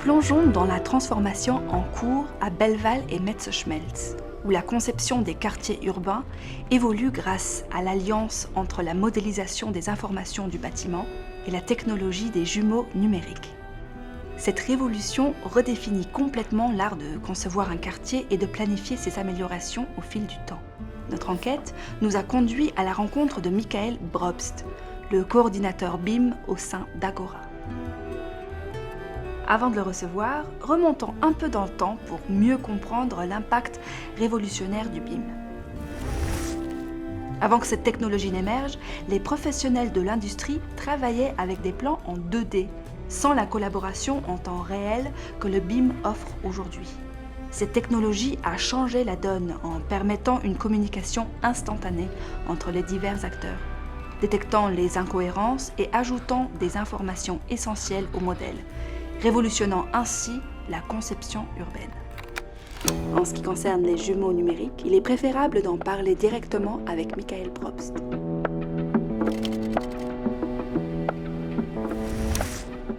Plongeons dans la transformation en cours à Belval et Metzeschmelz, où la conception des quartiers urbains évolue grâce à l'alliance entre la modélisation des informations du bâtiment et la technologie des jumeaux numériques. Cette révolution redéfinit complètement l'art de concevoir un quartier et de planifier ses améliorations au fil du temps. Notre enquête nous a conduit à la rencontre de Michael Probst, le coordinateur BIM au sein d'Agora. Avant de le recevoir, remontons un peu dans le temps pour mieux comprendre l'impact révolutionnaire du BIM. Avant que cette technologie n'émerge, les professionnels de l'industrie travaillaient avec des plans en 2D, sans la collaboration en temps réel que le BIM offre aujourd'hui. Cette technologie a changé la donne en permettant une communication instantanée entre les divers acteurs, détectant les incohérences et ajoutant des informations essentielles au modèle, révolutionnant ainsi la conception urbaine. En ce qui concerne les jumeaux numériques, il est préférable d'en parler directement avec Michael Probst.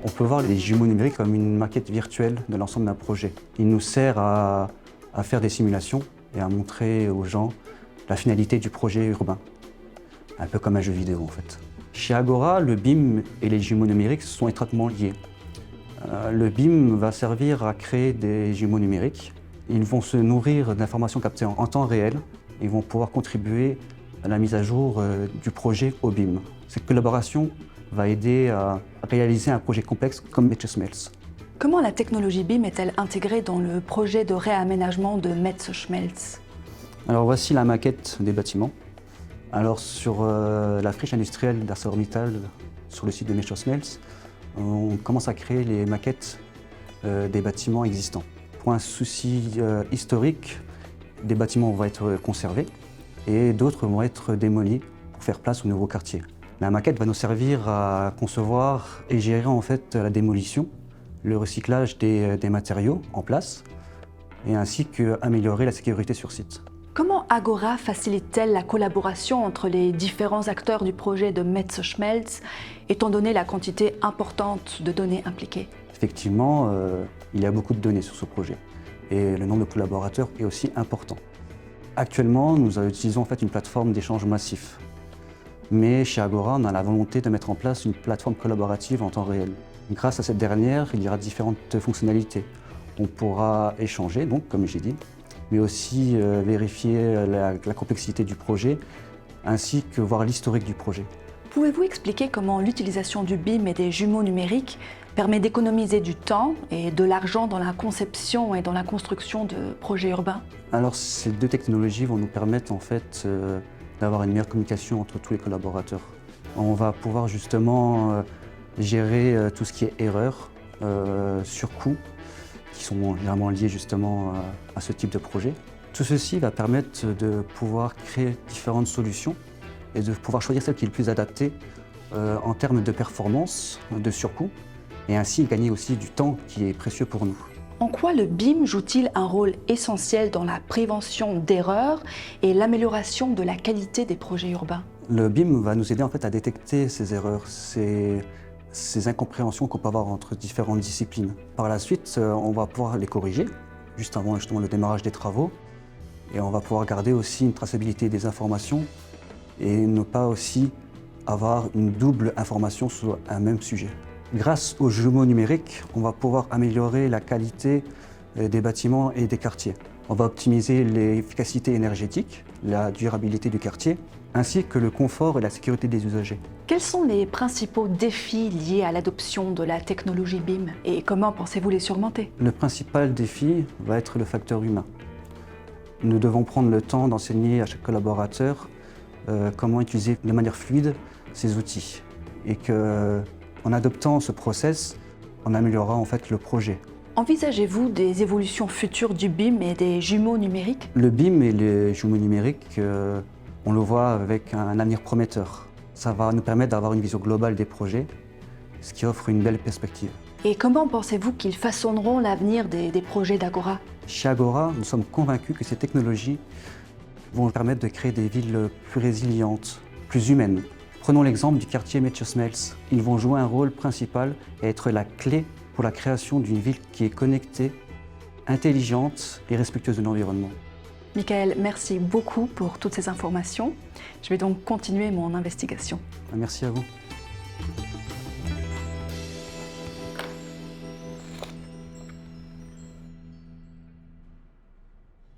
On peut voir les jumeaux numériques comme une maquette virtuelle de l'ensemble d'un projet. Il nous sert à faire des simulations et à montrer aux gens la finalité du projet urbain. Un peu comme un jeu vidéo en fait. Chez Agora, le BIM et les jumeaux numériques sont étroitement liés. Le BIM va servir à créer des jumeaux numériques. Ils vont se nourrir d'informations captées en temps réel. Ils vont pouvoir contribuer à la mise à jour du projet au BIM. Cette collaboration va aider à réaliser un projet complexe comme Metzeschmelz. Comment la technologie BIM est-elle intégrée dans le projet de réaménagement de Metzeschmelz? Alors voici la maquette des bâtiments. Alors sur la friche industrielle d'ArcelorMittal, sur le site de Metzeschmelz, on commence à créer les maquettes des bâtiments existants. Pour un souci historique, des bâtiments vont être conservés et d'autres vont être démolis pour faire place au nouveau quartier. La maquette va nous servir à concevoir et gérer en fait la démolition, le recyclage des matériaux en place et ainsi qu'améliorer la sécurité sur site. Comment Agora facilite-t-elle la collaboration entre les différents acteurs du projet de Metzeschmelz, étant donné la quantité importante de données impliquées? Effectivement, il y a beaucoup de données sur ce projet et le nombre de collaborateurs est aussi important. Actuellement, nous utilisons en fait une plateforme d'échange massif. Mais chez Agora, on a la volonté de mettre en place une plateforme collaborative en temps réel. Grâce à cette dernière, il y aura différentes fonctionnalités. On pourra échanger, donc, comme j'ai dit, mais aussi vérifier la complexité du projet, ainsi que voir l'historique du projet. Pouvez-vous expliquer comment l'utilisation du BIM et des jumeaux numériques permet d'économiser du temps et de l'argent dans la conception et dans la construction de projets urbains? Alors, ces deux technologies vont nous permettre en fait d'avoir une meilleure communication entre tous les collaborateurs. On va pouvoir justement gérer tout ce qui est erreurs, surcoûts, qui sont généralement liés justement à ce type de projet. Tout ceci va permettre de pouvoir créer différentes solutions et de pouvoir choisir celle qui est le plus adaptée en termes de performance, de surcoût, et ainsi gagner aussi du temps qui est précieux pour nous. En quoi le BIM joue-t-il un rôle essentiel dans la prévention d'erreurs et l'amélioration de la qualité des projets urbains? Le BIM va nous aider en fait à détecter ces erreurs, ces incompréhensions qu'on peut avoir entre différentes disciplines. Par la suite, on va pouvoir les corriger, juste avant justement le démarrage des travaux, et on va pouvoir garder aussi une traçabilité des informations et ne pas aussi avoir une double information sur un même sujet. Grâce aux jumeaux numériques, on va pouvoir améliorer la qualité des bâtiments et des quartiers. On va optimiser l'efficacité énergétique, la durabilité du quartier, ainsi que le confort et la sécurité des usagers. Quels sont les principaux défis liés à l'adoption de la technologie BIM et comment pensez-vous les surmonter? Le principal défi va être le facteur humain. Nous devons prendre le temps d'enseigner à chaque collaborateur comment utiliser de manière fluide ces outils et qu'en adoptant ce process, on améliorera en fait le projet. Envisagez-vous des évolutions futures du BIM et des jumeaux numériques? Le BIM et les jumeaux numériques, on le voit avec un avenir prometteur. Ça va nous permettre d'avoir une vision globale des projets, ce qui offre une belle perspective. Et comment pensez-vous qu'ils façonneront l'avenir des projets d'Agora? Chez Agora, nous sommes convaincus que ces technologies vont permettre de créer des villes plus résilientes, plus humaines. Prenons l'exemple du quartier Metzeschmelz. Ils vont jouer un rôle principal et être la clé pour la création d'une ville qui est connectée, intelligente et respectueuse de l'environnement. Michael, merci beaucoup pour toutes ces informations. Je vais donc continuer mon investigation. Merci à vous.